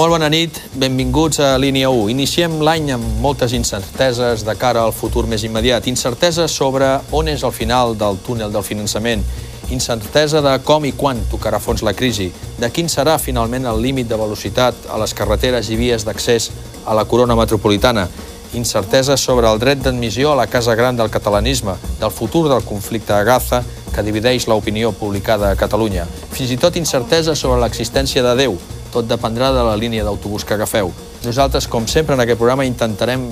Molt bona nit, benvinguts a Línia 1. Iniciem l'any amb moltes incerteses de cara al futur més immediat. Incerteses sobre on és el final del túnel del finançament. Incertesa de com i quan tocarà fons la crisi. De quin serà finalment el límit de velocitat a les carreteres i vies d'accés a la corona metropolitana. Incertesa sobre el dret d'admissió a la casa gran del catalanisme, del futur del conflicte a Gaza, que divideix l'opinió publicada a Catalunya. Fins i tot incertesa sobre l'existència de Déu. Tot dependrà de la línia d'autobús que agafeu. Nosaltres, com sempre, en aquest programa intentarem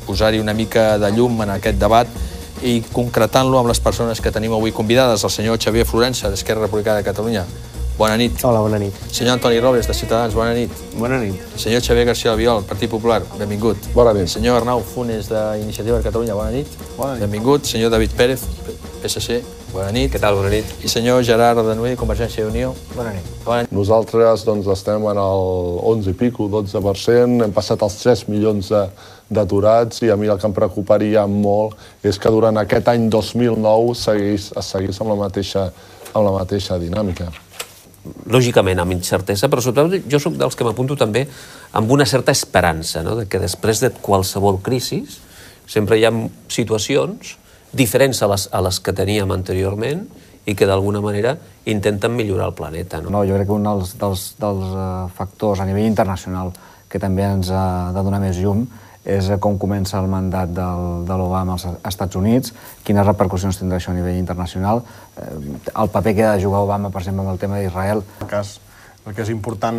posar-hi una mica de llum en aquest debat i concretant-lo amb les persones que tenim avui convidades. El senyor Xavier Florença, d'Esquerra Republicana de Catalunya. Bona nit. Hola, bona nit. Senyor Antoni Robles, de Ciutadans. Bona nit. Bona nit. Senyor Xavier García Albiol, Partit Popular. Benvingut. Bona nit. Senyor Arnau Funes, d'Iniciativa per Catalunya. Bona nit. Bona nit. Benvingut. Senyor David Pérez, PSC. Bona nit. Què tal? Bona nit. I senyor Gerard Ardanuy, Convergència i Unió. Bona nit. Bona nit. Nosaltres estem en el 11 i pico, 12%, hem passat els 3 milions d'aturats i a mi el que em preocuparia molt és que durant aquest any 2009 es seguís amb la mateixa dinàmica. Lògicament, amb incertesa, però sobretot jo soc dels que m'apunto també amb una certa esperança, no? De que després de qualsevol crisi sempre hi ha situacions diferents a les que teníem anteriorment i que d'alguna manera intenten millorar el planeta. No, jo crec que un dels factors a nivell internacional que també ens ha de donar més llum és com comença el mandat de l'Obama als Estats Units, quines repercussions tindrà això a nivell internacional, el paper que ha de jugar Obama, per exemple, amb el tema d'Israel. El que és important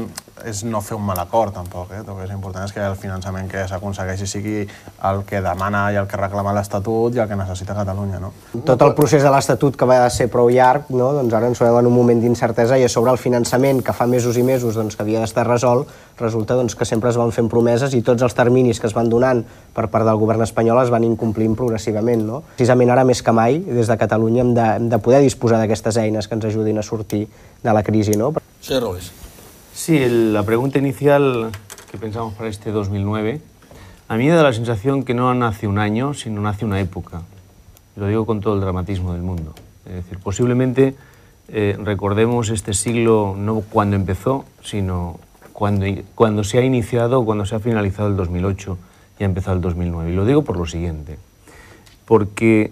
és no fer un mal acord, tampoc. El que és important és que el finançament que s'aconsegueixi sigui el que demana i el que reclama l'Estatut i el que necessita Catalunya. No? Tot el procés de l'Estatut, que va ser prou llarg, no? Doncs ara ens trobem en un moment d'incertesa i a sobre el finançament, que fa mesos i mesos que havia d'estar resolt, resulta que sempre es van fent promeses i tots els terminis que es van donant per part del govern espanyol es van incomplint progressivament. No? Precisament ara, més que mai, des de Catalunya hem de poder disposar d'aquestes eines que ens ajudin a sortir de la crisi. No? Señor Robles. Sí, la pregunta inicial que pensamos para este 2009, a mí me da la sensación que no nace un año, sino nace una época. Lo digo con todo el dramatismo del mundo. Es decir, posiblemente recordemos este siglo no cuando empezó, sino cuando se ha iniciado o cuando se ha finalizado el 2008 y ha empezado el 2009. Y lo digo por lo siguiente, porque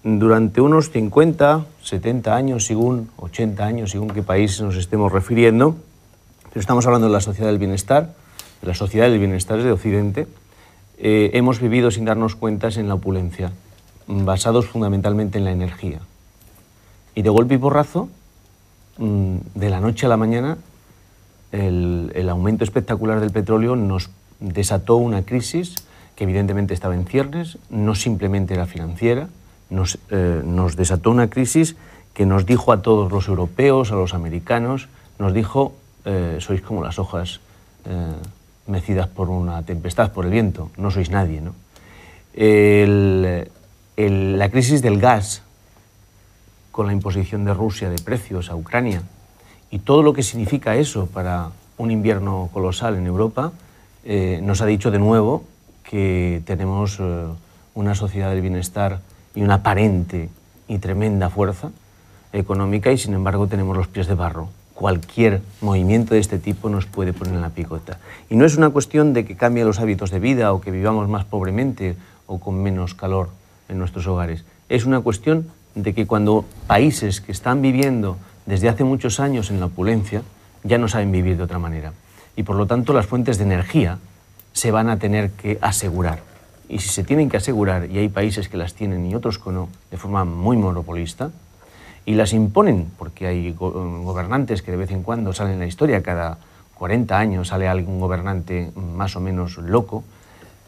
durante unos 50, 70 años, según 80 años, según qué país nos estemos refiriendo, pero estamos hablando de la sociedad del bienestar, de la sociedad del bienestar de Occidente, hemos vivido sin darnos cuenta en la opulencia, basados fundamentalmente en la energía. Y de golpe y porrazo, de la noche a la mañana, el aumento espectacular del petróleo nos desató una crisis que evidentemente estaba en ciernes, no simplemente era financiera, nos desató una crisis que nos dijo a todos los europeos, a los americanos, nos dijo, sois como las hojas mecidas por una tempestad, por el viento, no sois nadie, ¿no? La crisis del gas, con la imposición de Rusia de precios a Ucrania, y todo lo que significa eso para un invierno colosal en Europa, nos ha dicho de nuevo que tenemos una sociedad del bienestar y una aparente y tremenda fuerza económica y, sin embargo, tenemos los pies de barro. Cualquier movimiento de este tipo nos puede poner en la picota. Y no es una cuestión de que cambien los hábitos de vida o que vivamos más pobremente o con menos calor en nuestros hogares. Es una cuestión de que cuando países que están viviendo desde hace muchos años en la opulencia ya no saben vivir de otra manera. Y, por lo tanto, las fuentes de energía se van a tener que asegurar. Y si se tienen que asegurar, y hay países que las tienen y otros que no, de forma muy monopolista, y las imponen, porque hay gobernantes que de vez en cuando salen en la historia, cada 40 años sale algún gobernante más o menos loco,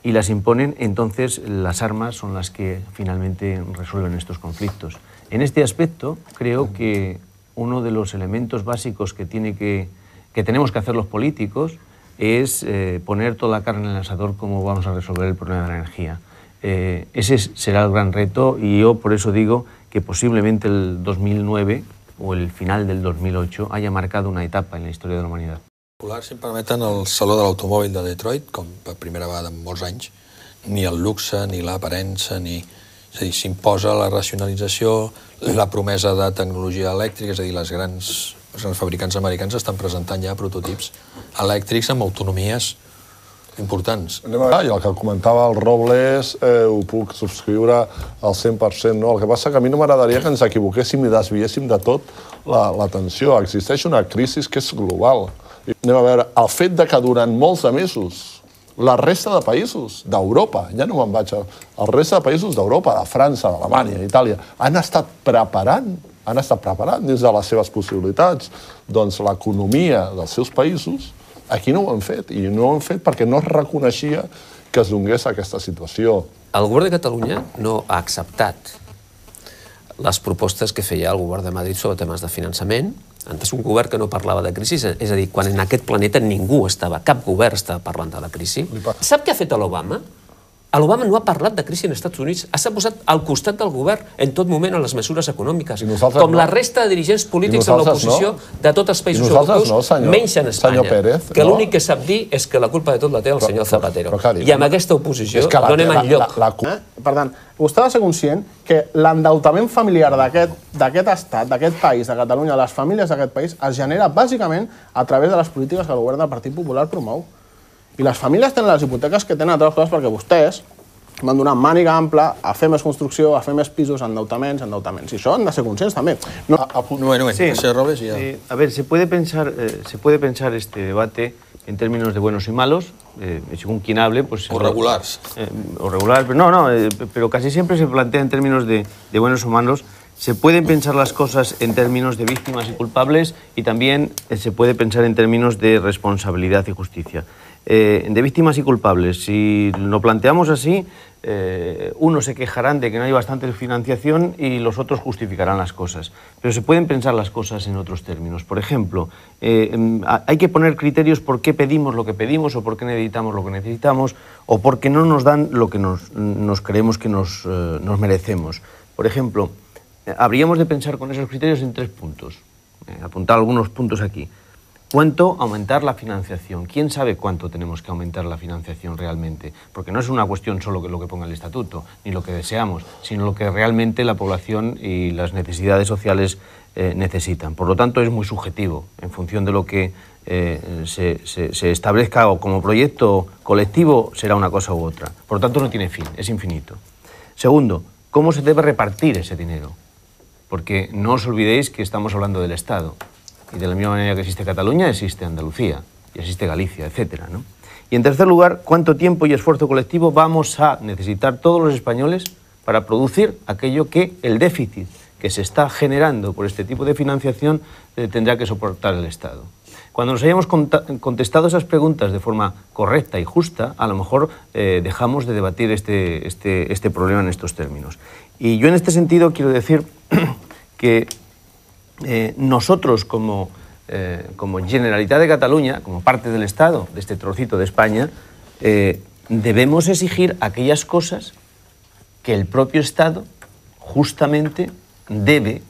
y las imponen, entonces las armas son las que finalmente resuelven estos conflictos. En este aspecto, creo que uno de los elementos básicos que tenemos que hacer los políticos es poner toda la carne en el asador cómo vamos a resolver el problema de la energía. Ese será el gran reto y yo por eso digo que posiblemente el 2009 o el final del 2008 haya marcado una etapa en la historia de la humanidad. Si em permeten, el Saló de l'Automòbil de Detroit, com per primera vegada en molts anys, ni el luxe, ni l'aparença, ni... És a dir, s'imposa la racionalització, la promesa de tecnologia elèctrica, és a dir, les grans els fabricants americans estan presentant ja prototips elèctrics amb autonomies importants. I el que comentava el Robles ho puc subscriure al 100%. No? El que passa que a mi no m'agradaria que ens equivoquéssim i desviéssim de tot l'atenció. Existeix una crisi que és global. Anem a veure, el fet de que durant molts de mesos la resta de països d'Europa, ja no me'n vaig el resta de països d'Europa, de França, d'Alemanya, d'Itàlia, han estat preparant dins de les seves possibilitats doncs l'economia dels seus països. Aquí no ho han fet, i no ho han fet perquè no es reconeixia que es donés aquesta situació. El govern de Catalunya no ha acceptat les propostes que feia el govern de Madrid sobre temes de finançament. És un govern que no parlava de crisi, és a dir, quan en aquest planeta ningú estava, cap govern estava parlant de la crisi. Sap què ha fet l'Obama? L'Obama no ha parlat de crisi als Estats Units, s'ha posat al costat del govern en tot moment en les mesures econòmiques, com la resta de dirigents polítics en l'oposició de tots els països europeus, menys en Espanya, que l'únic que sap dir és que la culpa de tot la té el senyor Zapatero. I amb aquesta oposició no anem enlloc. Per tant, vostè ha de ser conscient que l'endeutament familiar d'aquest estat, d'aquest país, de Catalunya, de les famílies d'aquest país, es genera bàsicament a través de les polítiques que el govern del Partit Popular promou. I les famílies tenen les hipoteques que tenen altres coses perquè vostès van donar màniga ampla a fer més construcció, a fer més pisos, endeutaments. I això han de ser conscients també. A ver, se puede pensar este debate en términos de buenos y malos, según quien hable, pues... O regulares. O regulares, pero pero casi siempre se plantea en términos de buenos o malos. Se pueden pensar las cosas en términos de víctimas y culpables y también se puede pensar en términos de responsabilidad y justicia. De víctimas y culpables, si lo planteamos así, unos se quejarán de que no hay bastante financiación y los otros justificarán las cosas. Pero se pueden pensar las cosas en otros términos. Por ejemplo, hay que poner criterios por qué pedimos lo que pedimos o por qué necesitamos lo que necesitamos o por qué no nos dan lo que nos creemos que nos merecemos. Por ejemplo, habríamos de pensar con esos criterios en 3 puntos. Apuntar algunos puntos aquí. ¿Cuánto aumentar la financiación? ¿Quién sabe cuánto tenemos que aumentar la financiación realmente? Porque no es una cuestión solo lo que ponga el estatuto, ni lo que deseamos, sino lo que realmente la población y las necesidades sociales necesitan. Por lo tanto, es muy subjetivo, en función de lo que se establezca como proyecto colectivo, será una cosa u otra. Por lo tanto, no tiene fin, es infinito. Segundo, ¿cómo se debe repartir ese dinero? Porque no os olvidéis que estamos hablando del Estado. Y de la misma manera que existe Cataluña, existe Andalucía, y existe Galicia, etc., ¿no? Y en tercer lugar, ¿cuánto tiempo y esfuerzo colectivo vamos a necesitar todos los españoles para producir aquello que el déficit que se está generando por este tipo de financiación tendrá que soportar el Estado? Cuando nos hayamos contestado esas preguntas de forma correcta y justa, a lo mejor dejamos de debatir este problema en estos términos. Y yo en este sentido quiero decir que nosotros como Generalitat de Cataluña, como parte del Estado, de este trocito de España, debemos exigir aquellas cosas que el propio Estado justamente debe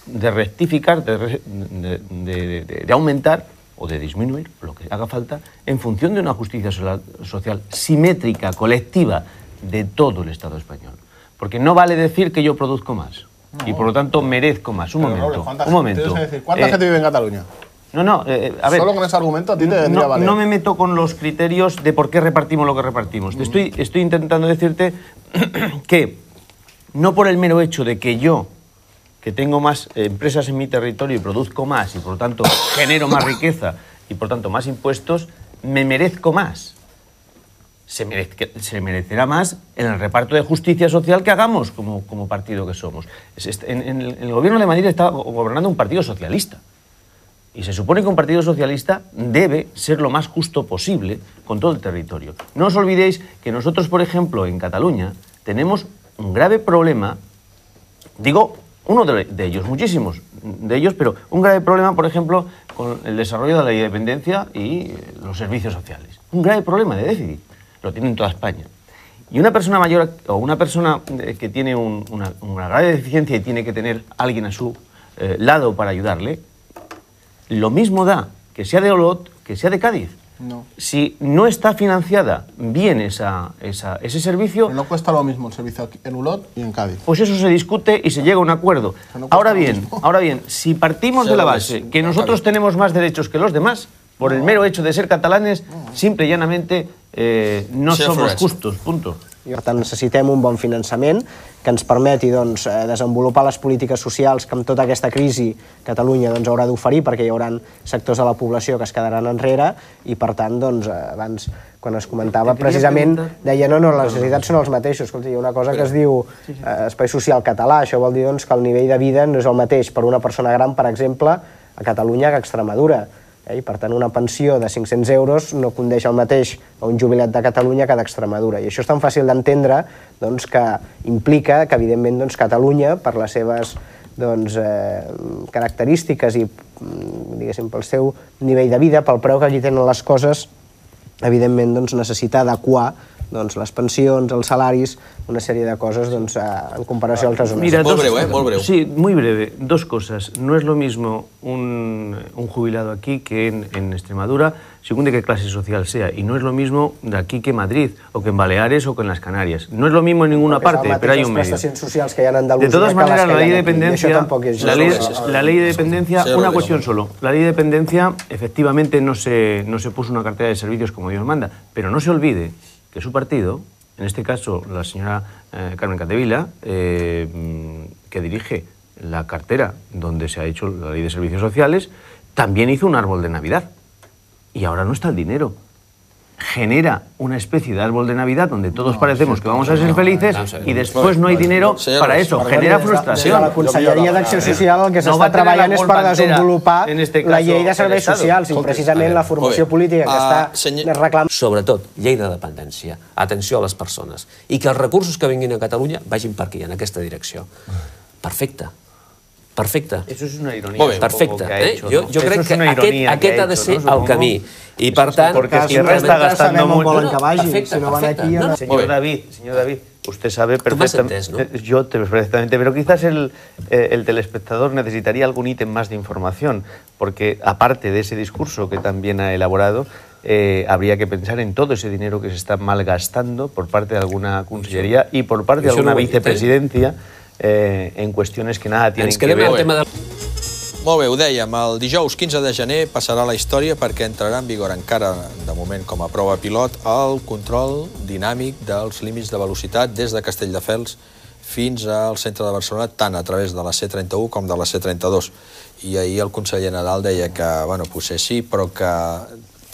de rectificar, de aumentar o de disminuir, lo que haga falta, en función de una justicia social simétrica, colectiva, de todo el Estado español. Porque no vale decir que yo produzco más. No. Y por lo tanto merezco más. Un momento. ¿Cuánta gente vive en Cataluña? A ver. Solo con ese argumento a ti te vendría a valer. No me meto con los criterios de por qué repartimos lo que repartimos. Estoy intentando decirte que no por el mero hecho de que yo, que tengo más empresas en mi territorio y produzco más y por lo tanto genero más riqueza y por tanto más impuestos, me merezco más. Se merecerá más en el reparto de justicia social que hagamos como partido que somos. En el gobierno de Madrid está gobernando un partido socialista. Y se supone que un partido socialista debe ser lo más justo posible con todo el territorio. No os olvidéis que nosotros, por ejemplo, en Cataluña, tenemos un grave problema, digo, uno de ellos, muchísimos de ellos, pero un grave problema, por ejemplo, con el desarrollo de la independencia y los servicios sociales. Un grave problema de déficit. Lo tiene en toda España. Y una persona mayor o una persona que tiene una grave deficiencia y tiene que tener a alguien a su lado para ayudarle, lo mismo da que sea de Olot, que sea de Cádiz. No. Si no está financiada bien ese servicio, Pero no cuesta lo mismo el servicio en Olot y en Cádiz. pues eso se discute y se llega a un acuerdo. Que no cuesta Ahora lo bien, mismo. si partimos de la base que nosotros tenemos más derechos que los demás, por el mero hecho de ser catalanes, simple y llanamente no Sí, somos Flores. justos, punto. I, per tant, necessitem un bon finançament que ens permeti doncs, desenvolupar les polítiques socials que amb tota aquesta crisi Catalunya doncs, haurà d'oferir, perquè hi haurà sectors de la població que es quedaran enrere i, per tant, doncs, abans, quan es comentava, precisament deia no, les necessitats són els mateixos. Escolta, hi ha una cosa que es diu espai social català. Això vol dir doncs, que el nivell de vida no és el mateix per una persona gran, per exemple, a Catalunya que a Extremadura. I, per tant, una pensió de 500 euros no condeix el mateix a un jubilat de Catalunya que d'Extremadura. I això és tan fàcil d'entendre doncs, que implica que, evidentment, doncs, Catalunya, per les seves doncs, característiques i, diguéssim, pel seu nivell de vida, pel preu que aquí tenen les coses, evidentment, doncs, necessita adequar doncs, les pensions, els salaris, una sèrie de cosas doncs, en comparació a altres zonas. Mira, Muy breve, muy breve. Sí, muy breve. Dos cosas. No es lo mismo un jubilado aquí que en Extremadura, según de qué clase social sea. Y no es lo mismo de aquí que en Madrid, o que en Baleares, o que en las Canarias. No es lo mismo en ninguna parte, pero hay un medio. Socials que hi ha en Andalusia, De todas maneras, la ley de dependencia, la ley de dependencia, una cuestión solo. La ley de dependencia, efectivamente, no se puso una cartera de servicios como Dios manda, pero no se olvide que su partido, en este caso la señora Carmen Capdevila, que dirige la cartera donde se ha hecho la ley de servicios sociales, también hizo un árbol de Navidad. Y ahora no está el dinero. Genera una especie de árbol de Navidad donde todos parecemos que vamos a ser felices y después no hay dinero para eso. Genera frustración. La Conselleria d'Acció Social el que s'està treballant és per desenvolupar la llei de serveis socials i precisament la formació política que està reclamant. Sobretot, llei de dependència, atenció a les persones, i que els recursos que vinguin a Catalunya vagin per aquí, en aquesta direcció. Perfecte. Perfecte. Eso es una ironía. Molt bé. Perfecte. Que ha hecho, Jo ¿no? crec que aquest ha de ser el camí. I per tant... Porque Esquerra está gastando mucho. Perfecte, perfecte. Señor David, usted sabe Tú me has perfectamente, entendido, ¿no? yo perfectamente, pero quizás el telespectador necesitaría algún ítem más de información, porque aparte de ese discurso que también ha elaborado, habría que pensar en todo ese dinero que se está malgastando por parte de alguna conselleria y por parte de alguna vicepresidencia en qüestions que nada tienen que ver. Molt bé, ho dèiem, el dijous 15 de gener passarà la història perquè entrarà en vigor encara, de moment, com a prova pilot, el control dinàmic dels límits de velocitat des de Castelldefels fins al centre de Barcelona, tant a través de la C31 com de la C32. I ahir el conseller Nadal deia que, bueno, potser sí, però que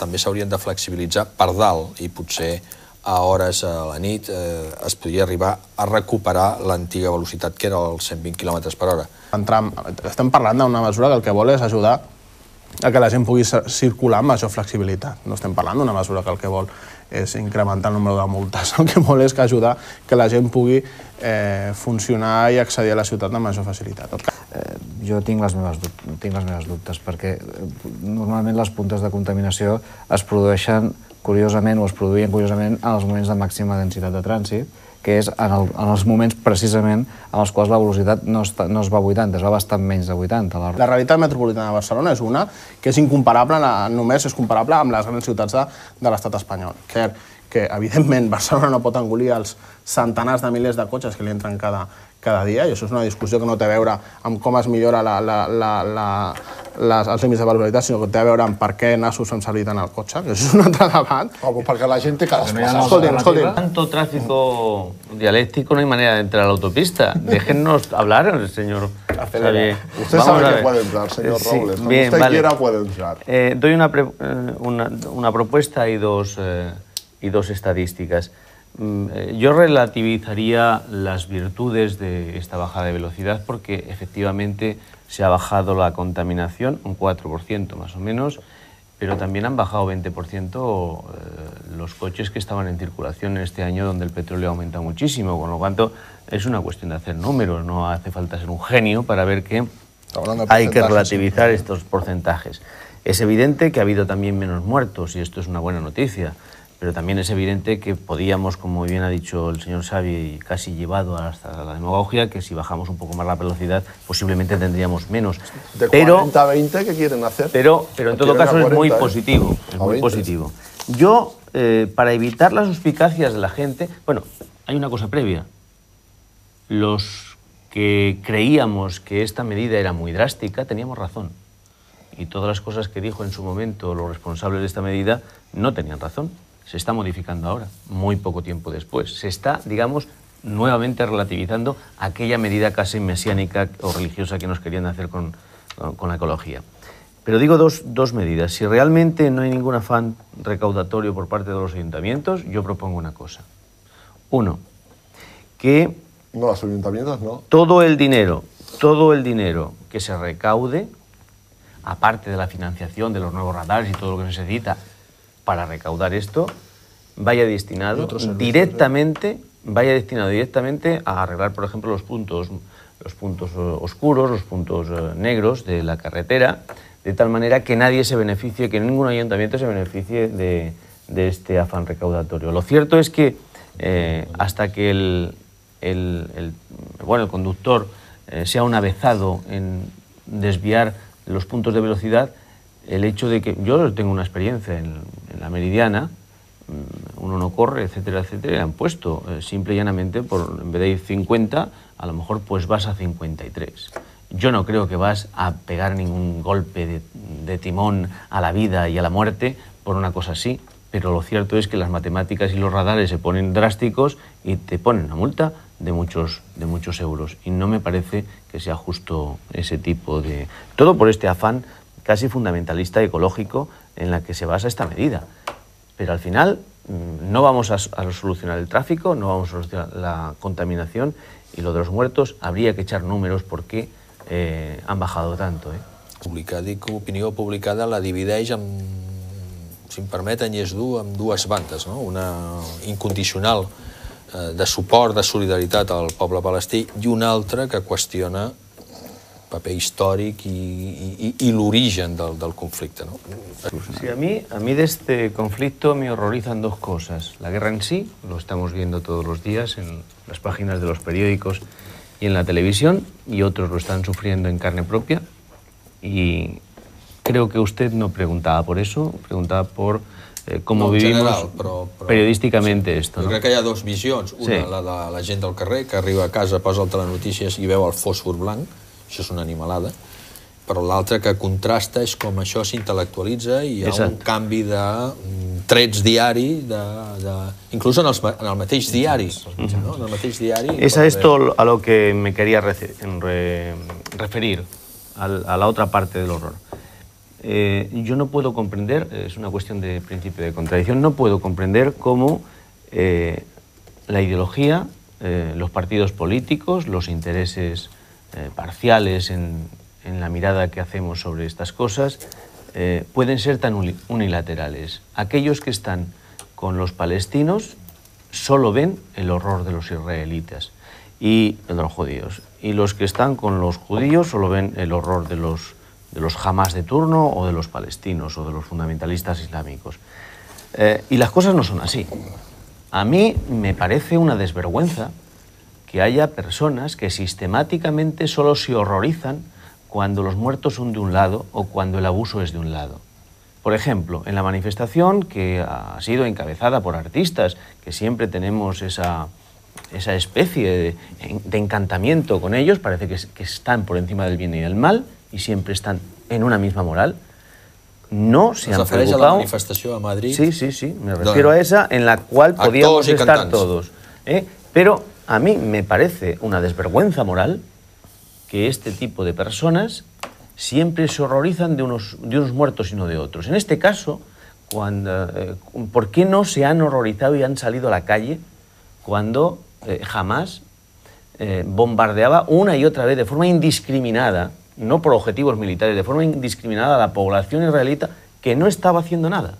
també s'haurien de flexibilitzar per dalt i potser a hores a la nit es podria arribar a recuperar l'antiga velocitat, que era els 120 km per hora. Estem parlant d'una mesura que el que vol és ajudar a que la gent pugui circular amb major flexibilitat. No estem parlant d'una mesura que el que vol és incrementar el número de multes. El que vol és ajudar que la gent pugui funcionar i accedir a la ciutat amb major facilitat. Jo tinc les meves dubtes, perquè normalment les puntes de contaminació es produeixen curiosament, o es produïen curiosament en els moments de màxima densitat de trànsit, que és en els moments precisament en els quals la velocitat no es va a 80, es va bastant menys de 80. La realitat metropolitana de Barcelona és una que és incomparable, només és comparable amb les grans ciutats de l'estat espanyol. Que evidentment Barcelona no pot engolir els centenars de milers de cotxes que li entren cada dia, i això és una discussió que no té a veure amb com es millora els límits de velocitat, sinó que té a veure amb per què nassos fem servir tant el cotxe, que això és un altre debat. Perquè la gent té que desplaçar. Escoltin. Tanto tráfico dialéctico, no hay manera de entrar a la autopista. Déjennos hablar, señor Xavier. Usted sabe que puede entrar, señor Robles. Cuando usted quiera puede entrar. Doy una propuesta y dos estadísticas. Yo relativizaría las virtudes de esta bajada de velocidad porque efectivamente se ha bajado la contaminación un 4% más o menos, pero también han bajado 20% los coches que estaban en circulación en este año donde el petróleo ha aumentado muchísimo, con lo cual es una cuestión de hacer números, no hace falta ser un genio para ver que hay que relativizar estos porcentajes. Es evidente que ha habido también menos muertos y esto es una buena noticia. pero también es evidente que podíamos, como bien ha dicho el señor Xavi, casi llevado hasta la demagogia, que si bajamos un poco más la velocidad, posiblemente tendríamos menos. De 40 a 20, ¿qué quieren hacer? Pero en todo caso es muy positivo. Es muy 20. positivo. Yo, para evitar las suspicacias de la gente... Bueno, hay una cosa previa. Los que creíamos que esta medida era muy drástica, teníamos razón. Y todas las cosas que dijo en su momento los responsables de esta medida no tenían razón. Se está modificando ahora, muy poco tiempo después. Se está, digamos, nuevamente relativizando aquella medida casi mesiánica o religiosa que nos querían hacer con la ecología. Pero digo dos medidas. Si realmente no hay ningún afán recaudatorio por parte de los ayuntamientos, yo propongo una cosa. Uno, que... No, los ayuntamientos no. Todo el dinero que se recaude, aparte de la financiación de los nuevos radares y todo lo que se necesita para recaudar esto, vaya destinado directamente a arreglar, por ejemplo, los puntos oscuros, los puntos negros de la carretera, de tal manera que nadie se beneficie, que ningún ayuntamiento se beneficie de este afán recaudatorio. Lo cierto es que hasta que el conductor sea un avezado en desviar los puntos de velocidad, el hecho de que yo tengo una experiencia en la Meridiana, uno no corre, etcétera, etcétera, y han puesto simple y llanamente, en vez de ir 50, a lo mejor pues vas a 53. Yo no creo que vas a pegar ningún golpe de timón a la vida y a la muerte por una cosa así, pero lo cierto es que las matemáticas y los radares se ponen drásticos y te ponen una multa de muchos euros. Y no me parece que sea justo ese tipo de... Todo por este afán casi fundamentalista ecológico en la que se basa esta medida. Pero al final no vamos a solucionar el tráfico, no vamos a solucionar la contaminación, y lo de los muertos habría que echar números porque han bajado tanto. Dic opinió publicada la divideix amb, si em permeten, i és dur, amb dues bandes, no? Una incondicional de suport, de solidaritat al poble palestí, i una altra que qüestiona paper històric y l'origen del conflicte, ¿no? Sí, a mí de este conflicto me horrorizan dos cosas. La guerra en sí, lo estamos viendo todos los días en las páginas de los periódicos y en la televisión, y otros lo están sufriendo en carne propia. Y creo que usted no preguntaba por eso, preguntaba por cómo vivimos periodísticamente esto. Jo crec que hi ha dues visions. Una, la de la gent del carrer, que arriba a casa, posa el telenotícies i veu el fòsfor blanc, això és una animalada, però l'altra que contrasta és com això s'intel·lectualitza i hi ha un canvi de trets diari, inclús en el mateix diari. En el mateix diari... Es a esto a lo que me quería referir, a la otra parte del horror. Yo no puedo comprender, es una cuestión de principio de contradicción, no puedo comprender cómo la ideología, los partidos políticos, los intereses parciales en la mirada que hacemos sobre estas cosas, pueden ser tan unilaterales. Aquellos que están con los palestinos solo ven el horror de los israelitas y de los judíos. Y los que están con los judíos solo ven el horror de los Hamas de turno o de los palestinos o de los fundamentalistas islámicos. Y las cosas no son así. A mí me parece una desvergüenza que haya personas que sistemáticamente solo se horrorizan cuando los muertos son de un lado o cuando el abuso es de un lado. Por ejemplo, en la manifestación que ha sido encabezada por artistas, que siempre tenemos esa especie de encantamiento con ellos, parece que están por encima del bien y del mal y siempre están en una misma moral, no se han preocupado... a la manifestació a Madrid? Sí, me refiero a esa en la cual podíamos estar todos. Pero a mí me parece una desvergüenza moral que este tipo de personas siempre se horrorizan de unos muertos y no de otros. En este caso, ¿por qué no se han horrorizado y han salido a la calle cuando Hamas bombardeaba una y otra vez de forma indiscriminada, no por objetivos militares, de forma indiscriminada a la población israelita que no estaba haciendo nada?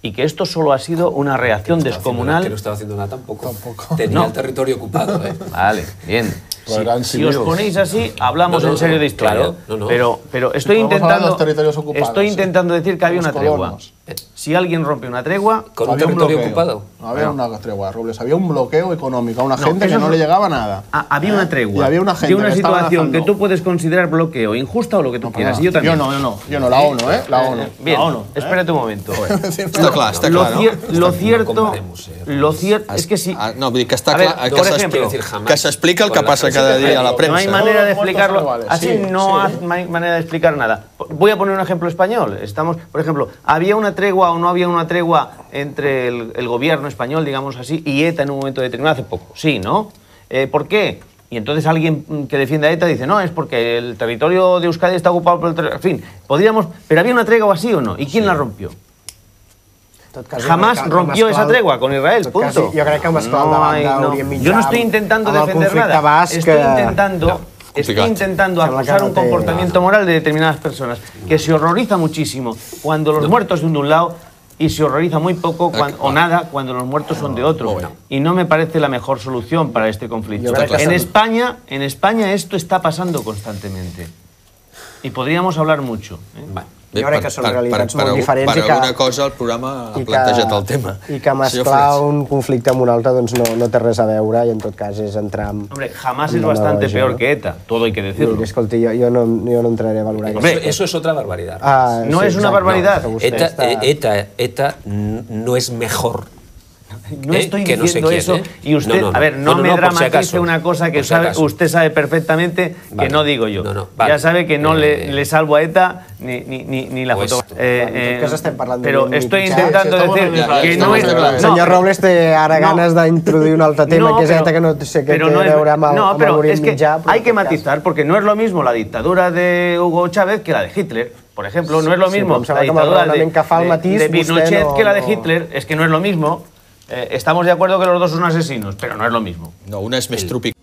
Y que esto solo ha sido una reacción descomunal. Que no estaba haciendo nada tampoco. Tenía el territorio ocupado. Vale, bien. Si os ponéis así, hablamos en serio de historia. Claro, pero estoy intentando decir que había una tregua. Si alguien rompe una tregua... Con un Había territorio bloqueo. ocupado. No había una tregua, Robles. Había un bloqueo económico a una gente que eso no le llegaba nada. Había una tregua Y había una gente de una que estaba situación que lanzando. tú puedes considerar bloqueo, injusta o lo que tú quieras. Y yo también. Yo no, la ONU, ¿eh? La ONU. Bien, La ONU. espérate un momento. Està clar, està clar, no? Lo cierto es que sí. No, vull dir que està A ver, clar, por ejemplo, que s'explica el que passa cada dia a la no premsa. hay manera de explicarlo. Iguales, Así sí, no sí. hay manera de explicar nada. Voy a poner un ejemplo español. Estamos, por ejemplo, ¿había una tregua o no había una tregua entre el gobierno español, digamos así, y ETA en un momento determinado hace poco? Sí, ¿no? ¿Por qué? Y entonces alguien que defiende a ETA dice, no, es porque el territorio de Euskadi está ocupado por el territorio. En fin, podríamos... ¿Pero había una tregua así o no? ¿Y quién la rompió? Jamás rompió esa tregua con Israel, punto. Jo crec que amb Esclau de banda hauríem mitjà... Yo no estoy intentando amb el defender conflicte nada. basc Estoy Complicado. intentando Sembla que acusar no un té- comportamiento moral de determinadas personas que se horroriza muchísimo cuando los muertos son de un lado y se horroriza muy poco o nada cuando los muertos son de otro. Y no me parece la mejor solución para este conflicto. Yo creo que En España esto está pasando constantemente. Y podríamos hablar mucho. Jo crec que són realitats molt diferents per i que... alguna cosa el programa ha plantejat el tema. I que mesclar un conflicte amb un altre doncs no té res a veure i en tot cas és entrar amb... Hombre, jamás es amb bastante demagògia, peor no? que ETA, todo hay que decirlo. Escolti, jo no entraré a valorar Eso es otra barbaridad. No es una barbaridad. ETA no es mejor. No estoy que no sé diciendo quién, eso. ¿eh? Y usted, No, no, a ver, no. no me por si dramatice acaso, una cosa que por si acaso. usted sabe perfectamente Vale. que no digo yo. No, vale. Ya sabe que no le salvo a ETA ni la Pues, fotografía. en tot cas estem parlant Pero d'un estoy mitjà. intentando Sí, estamos decir en Israel, que no estamos es... en Israel. El senyor Robles té ara ganes d'introduir un altre tema, que és ETA, que no sé què té a veure amb el pero Orient es que Mitjà. però hay que en tot cas- matizar, porque no es lo mismo la dictadura de Hugo Chávez que la de Hitler. Por ejemplo, no es lo Sí, mismo però em la sembla que amb el dictadura raonament que fa el matís, de vostè Pinochet no- que la de no- Hitler. Es que no es lo mismo. Estamos de acuerdo que los dos son asesinos, pero no es lo mismo. No, una és més tropical